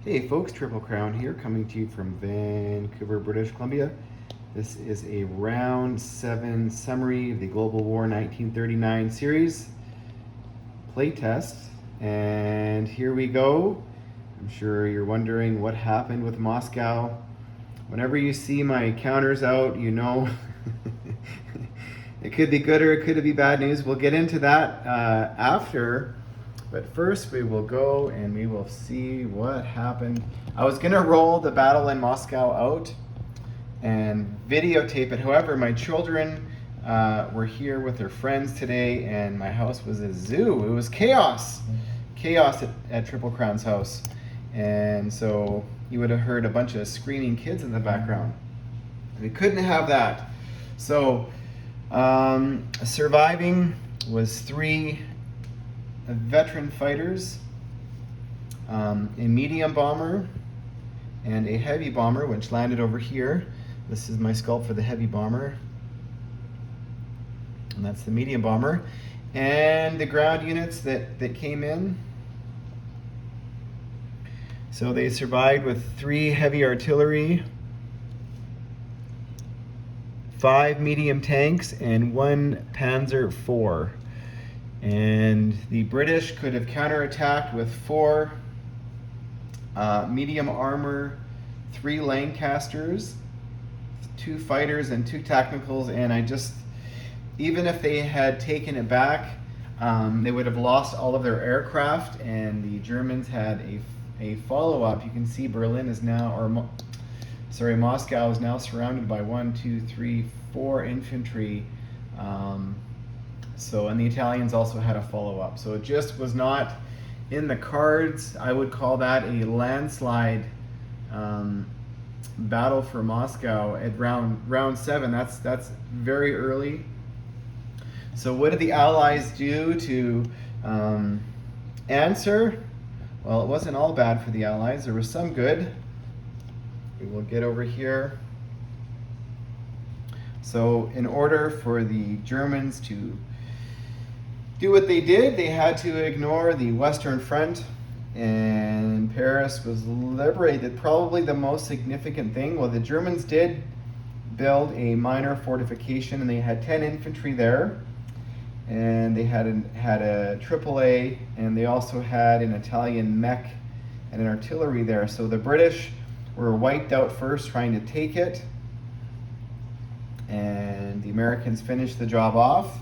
Hey folks, Triple Crown here, coming to you from Vancouver, British Columbia. This is a round 7 summary of the Global War 1939 series playtest. And here we go. I'm sure you're wondering what happened with Moscow. Whenever you see my counters out, you know it could be good or it could be bad news. We'll get into that after. But first we will go and we will see what happened. I was gonna roll the battle in Moscow out and videotape it. However, my children were here with their friends today and my house was a zoo. It was chaos. Chaos at Triple Crown's house. And so you would have heard a bunch of screaming kids in the background. We couldn't have that. So surviving was 3 veteran fighters, a medium bomber, and a heavy bomber, which landed over here. This is my sculpt for the heavy bomber, and that's the medium bomber. And the ground units that came in. So they survived with 3 heavy artillery, 5 medium tanks, and 1 Panzer IV. And the British could have counterattacked with 4 medium armor, 3 Lancasters, 2 fighters, and 2 technicals. And even if they had taken it back, they would have lost all of their aircraft, and the Germans had a follow-up. You can see Berlin is now, Moscow is now surrounded by 4 infantry. And the Italians also had a follow-up. So it just was not in the cards. I would call that a landslide battle for Moscow at round 7. That's very early. So what did the Allies do to answer? Well, it wasn't all bad for the Allies. There was some good. We will get over here. So in order for the Germans to do what they did, they had to ignore the Western Front, and Paris was liberated. Probably the most significant thing, well, the Germans did build a minor fortification, and they had 10 infantry there, and they had a AAA, and they also had an Italian mech and an artillery there. So the British were wiped out first trying to take it, and the Americans finished the job off.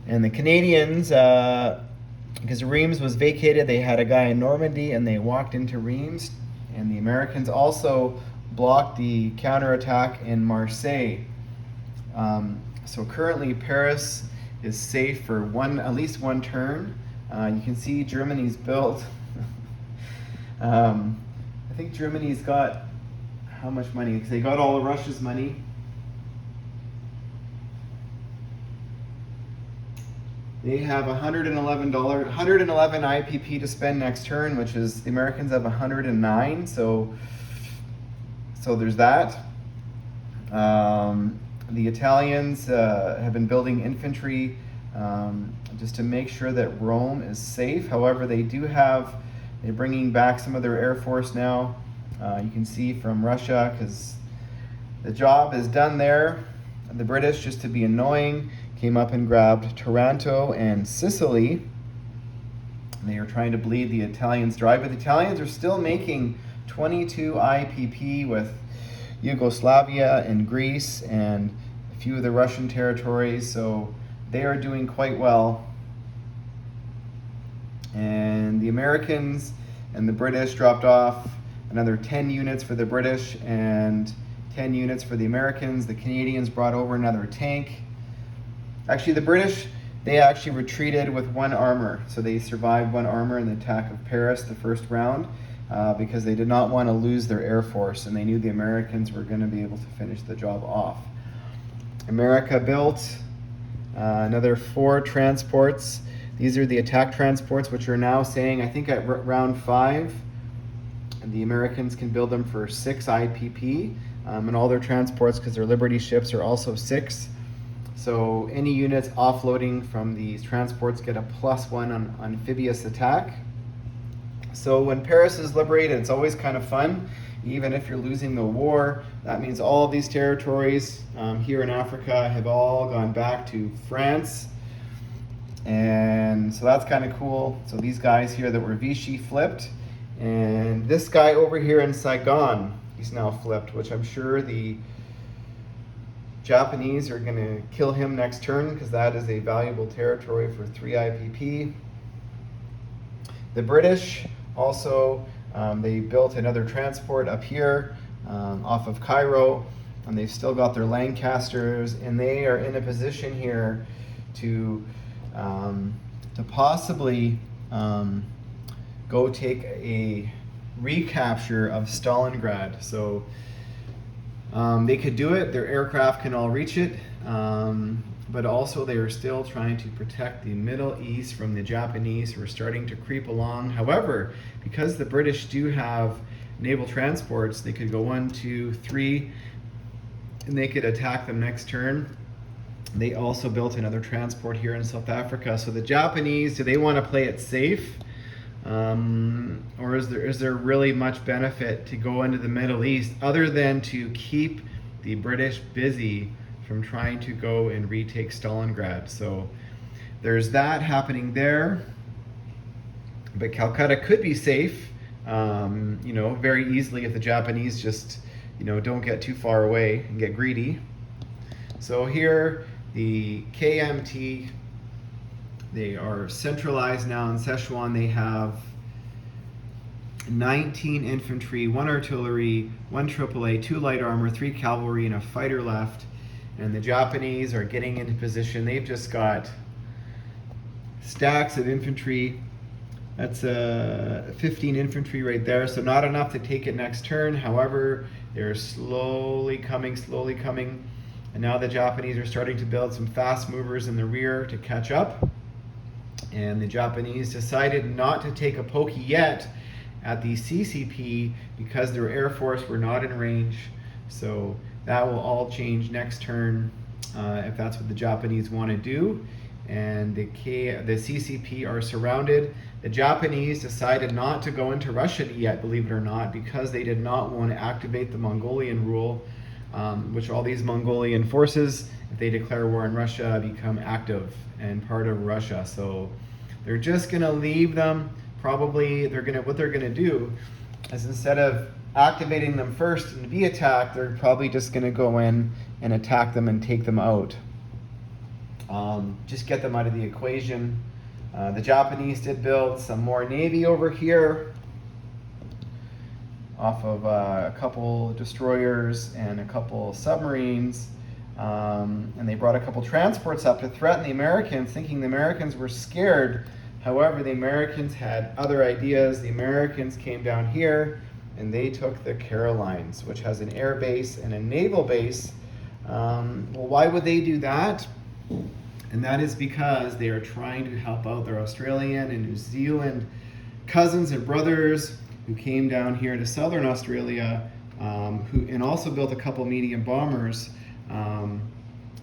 And the Canadians, because Reims was vacated, they had a guy in Normandy and they walked into Reims. And the Americans also blocked the counterattack in Marseille. So currently Paris is safe for at least one turn. You can see Germany's built. I think Germany's got how much money? Because they got all of Russia's money. They have $111 IPP to spend next turn, which is, the Americans have 109, so there's that. The Italians have been building infantry just to make sure that Rome is safe. However, they're bringing back some of their air force now. You can see from Russia, because the job is done there. The British, just to be annoying, came up and grabbed Taranto and Sicily. They are trying to bleed the Italians dry, but the Italians are still making 22 IPP with Yugoslavia and Greece and a few of the Russian territories, so they are doing quite well. And the Americans and the British dropped off another 10 units for the British and 10 units for the Americans. The Canadians brought over another tank. Actually, the British, they actually retreated with 1 armor. So they survived 1 armor in the attack of Paris the first round because they did not want to lose their air force, and they knew the Americans were going to be able to finish the job off. America built another 4 transports. These are the attack transports, which are now saying, I think at round 5, and the Americans can build them for 6 IPP, and all their transports, because their Liberty ships, are also 6. So any units offloading from these transports get a +1 on amphibious attack. So when Paris is liberated, it's always kind of fun. Even if you're losing the war, that means all of these territories here in Africa have all gone back to France. And so that's kind of cool. So these guys here that were Vichy flipped. And this guy over here in Saigon, he's now flipped, which I'm sure the Japanese are going to kill him next turn because that is a valuable territory for 3 IPP. The British also, they built another transport up here off of Cairo, and they've still got their Lancasters, and they are in a position here to possibly go take a recapture of Stalingrad. So they could do it, their aircraft can all reach it, but also they are still trying to protect the Middle East from the Japanese who are starting to creep along. However, because the British do have naval transports, they could go 1, 2, 3, and they could attack them next turn. They also built another transport here in South Africa. So the Japanese, do they want to play it safe? Or is there really much benefit to go into the Middle East other than to keep the British busy from trying to go and retake Stalingrad? So there's that happening there. But Calcutta could be safe, very easily if the Japanese just, don't get too far away and get greedy. So here, the KMT, they are centralized now in Szechuan. They have 19 infantry, 1 artillery, 1 AAA, 2 light armor, 3 cavalry, and a fighter left. And the Japanese are getting into position. They've just got stacks of infantry. That's 15 infantry right there, so not enough to take it next turn. However, they're slowly coming. And now the Japanese are starting to build some fast movers in the rear to catch up. And the Japanese decided not to take a pokey yet at the CCP because their Air Force were not in range. So that will all change next turn if that's what the Japanese want to do. And the CCP are surrounded. The Japanese decided not to go into Russia yet, believe it or not, because they did not want to activate the Mongolian rule, which all these Mongolian forces, if they declare war on Russia, become active and part of Russia. So they're just going to leave them. Probably what they're going to do is, instead of activating them first and be attacked, they're probably just going to go in and attack them and take them out. Just get them out of the equation. The Japanese did build some more navy over here off of a couple destroyers and a couple submarines. And they brought a couple transports up to threaten the Americans, thinking the Americans were scared. However, the Americans had other ideas. The Americans came down here and they took the Carolines, which has an air base and a naval base. Well, why would they do that? And that is because they are trying to help out their Australian and New Zealand cousins and brothers who came down here to southern Australia, and also built a couple medium bombers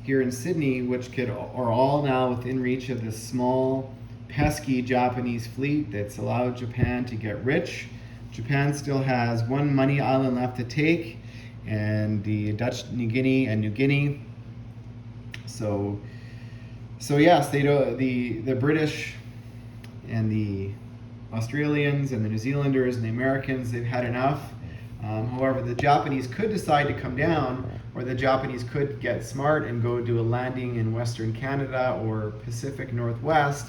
here in Sydney, which are all now within reach of this small, pesky Japanese fleet that's allowed Japan to get rich. Japan still has 1 money island left to take, and the Dutch New Guinea and New Guinea. So yes, the British and the Australians and the New Zealanders and the Americans, they've had enough. However, the Japanese could decide to come down, or the Japanese could get smart and go do a landing in Western Canada or Pacific Northwest.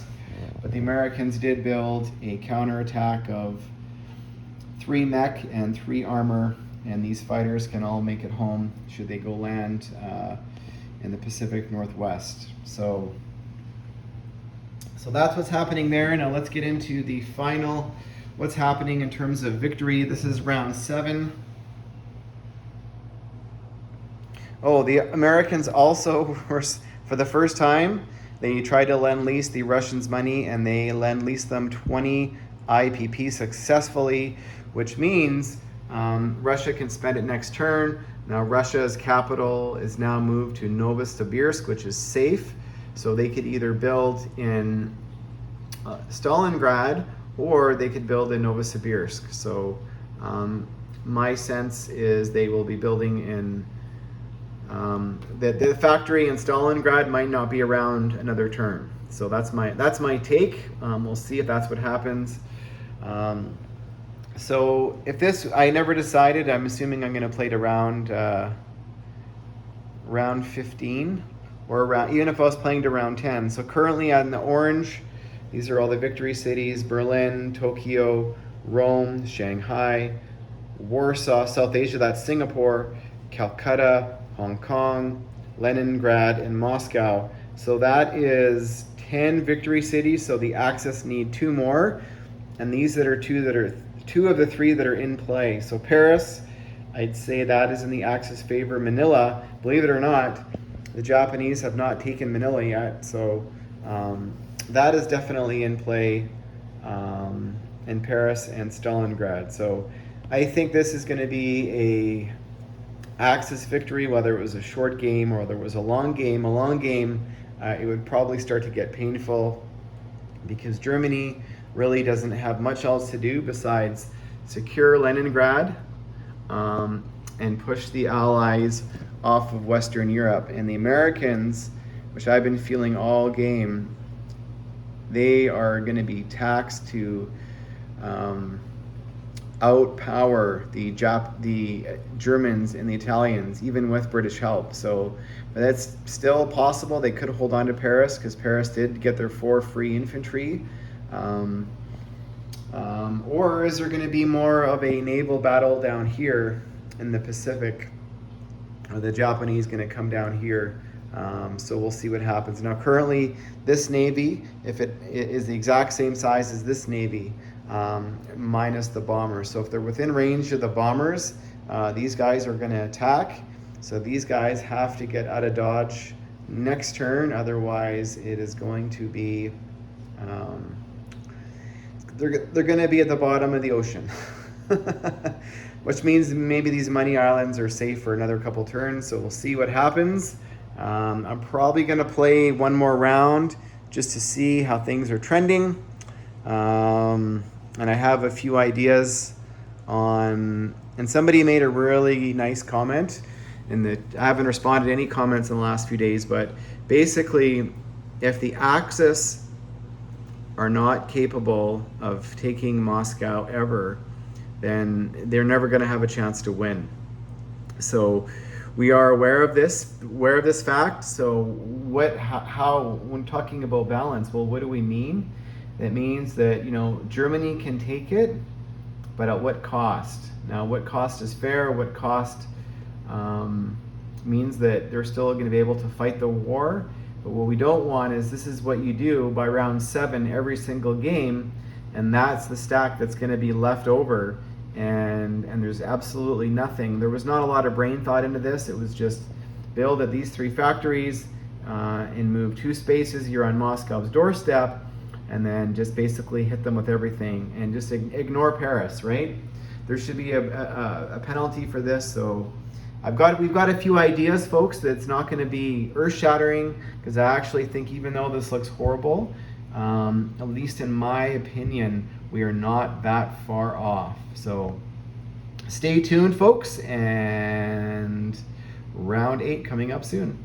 But the Americans did build a counterattack of 3 mech and 3 armor, and these fighters can all make it home should they go land in the Pacific Northwest. So that's what's happening there. Now let's get into the final, what's happening in terms of victory. This is round 7. Oh, the Americans also were, for the first time, they tried to lend-lease the Russians money, and they lend-leased them 20 IPP successfully, which means Russia can spend it next turn. Now Russia's capital is now moved to Novosibirsk, which is safe. So they could either build in Stalingrad, or they could build in Novosibirsk. So my sense is they will be building in the factory in Stalingrad might not be around another turn. So that's my take. We'll see if that's what happens. So if this, I never decided. I'm assuming I'm going to play to round 15, or around, even if I was playing to round 10. So currently on the orange, these are all the victory cities: Berlin, Tokyo, Rome, Shanghai, Warsaw, South Asia, that's Singapore, Calcutta, Hong Kong, Leningrad, and Moscow. So that is 10 victory cities. So the Axis need 2 more, and these that are 2 of the 3 that are in play. So Paris, I'd say that is in the Axis favor. Manila, believe it or not, the Japanese have not taken Manila yet. So that is definitely in play in Paris and Stalingrad. So I think this is going to be a Axis victory, whether it was a short game or whether it was a long game. A long game, it would probably start to get painful because Germany really doesn't have much else to do besides secure Leningrad and push the Allies off of Western Europe. And the Americans, which I've been feeling all game, they are going to be taxed to outpower the Germans and the Italians, even with British help. So that's still possible. They could hold on to Paris because Paris did get their 4 free infantry. Or is there going to be more of a naval battle down here in the Pacific? Are the Japanese going to come down here? So we'll see what happens. Now currently this Navy, if it is the exact same size as this Navy, minus the bombers. So if they're within range of the bombers, these guys are going to attack. So these guys have to get out of dodge next turn. Otherwise it is going to be, they're going to be at the bottom of the ocean. Which means maybe these money islands are safe for another couple turns. So we'll see what happens. I'm probably going to play one more round just to see how things are trending. And I have a few ideas on, and somebody made a really nice comment, and that I haven't responded to any comments in the last few days, but basically if the Axis are not capable of taking Moscow ever, then they're never going to have a chance to win. So we are aware of this fact. So how when talking about balance, well, what do we mean? It means that, Germany can take it, but at what cost? Now, what cost is fair? What cost means that they're still going to be able to fight the war? But what we don't want is, this is what you do by round 7 every single game, and that's the stack that's going to be left over, and there's absolutely nothing. There was not a lot of brain thought into this. It was just build at these 3 factories and move 2 spaces. You're on Moscow's doorstep, and then just basically hit them with everything and just ignore Paris, right? There should be a penalty for this. So we've got a few ideas, folks, that's not going to be earth-shattering, because I actually think, even though this looks horrible, at least in my opinion, we are not that far off. So stay tuned, folks, and round 8 coming up soon.